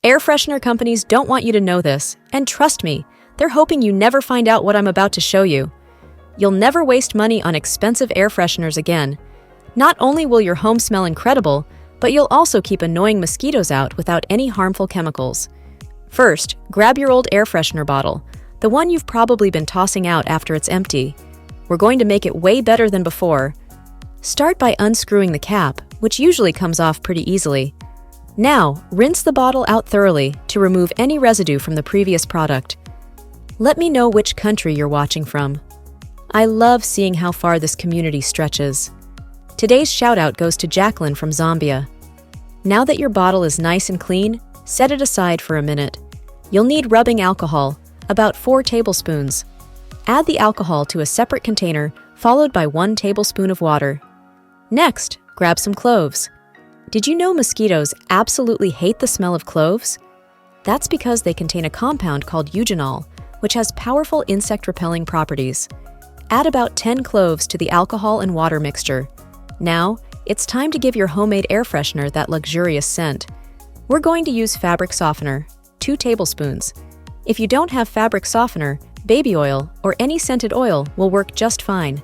Air freshener companies don't want you to know this, and trust me, they're hoping you never find out what I'm about to show you. You'll never waste money on expensive air fresheners again. Not only will your home smell incredible, but you'll also keep annoying mosquitoes out without any harmful chemicals. First, grab your old air freshener bottle, the one you've probably been tossing out after it's empty. We're going to make it way better than before. Start by unscrewing the cap, which usually comes off pretty easily. Now, rinse the bottle out thoroughly to remove any residue from the previous product. Let me know which country you're watching from. I love seeing how far this community stretches. Today's shout-out goes to Jacqueline from Zambia. Now that your bottle is nice and clean, set it aside for a minute. You'll need rubbing alcohol, about 4 tablespoons. Add the alcohol to a separate container, followed by 1 tablespoon of water. Next, grab some cloves. Did you know mosquitoes absolutely hate the smell of cloves? That's because they contain a compound called eugenol, which has powerful insect-repelling properties. Add about 10 cloves to the alcohol and water mixture. Now, it's time to give your homemade air freshener that luxurious scent. We're going to use fabric softener, 2 tablespoons. If you don't have fabric softener, baby oil or any scented oil will work just fine.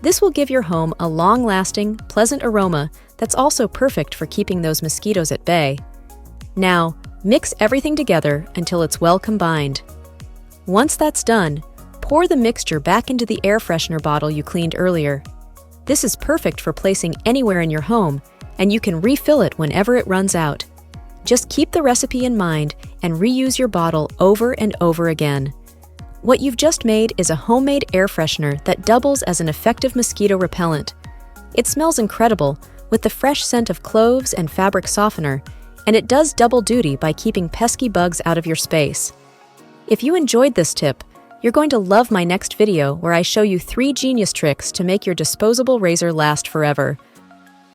This will give your home a long-lasting, pleasant aroma that's also perfect for keeping those mosquitoes at bay. Now, mix everything together until it's well combined. Once that's done, pour the mixture back into the air freshener bottle you cleaned earlier. This is perfect for placing anywhere in your home, and you can refill it whenever it runs out. Just keep the recipe in mind and reuse your bottle over and over again. What you've just made is a homemade air freshener that doubles as an effective mosquito repellent. It smells incredible with the fresh scent of cloves and fabric softener, and it does double duty by keeping pesky bugs out of your space. If you enjoyed this tip, you're going to love my next video where I show you 3 genius tricks to make your disposable razor last forever.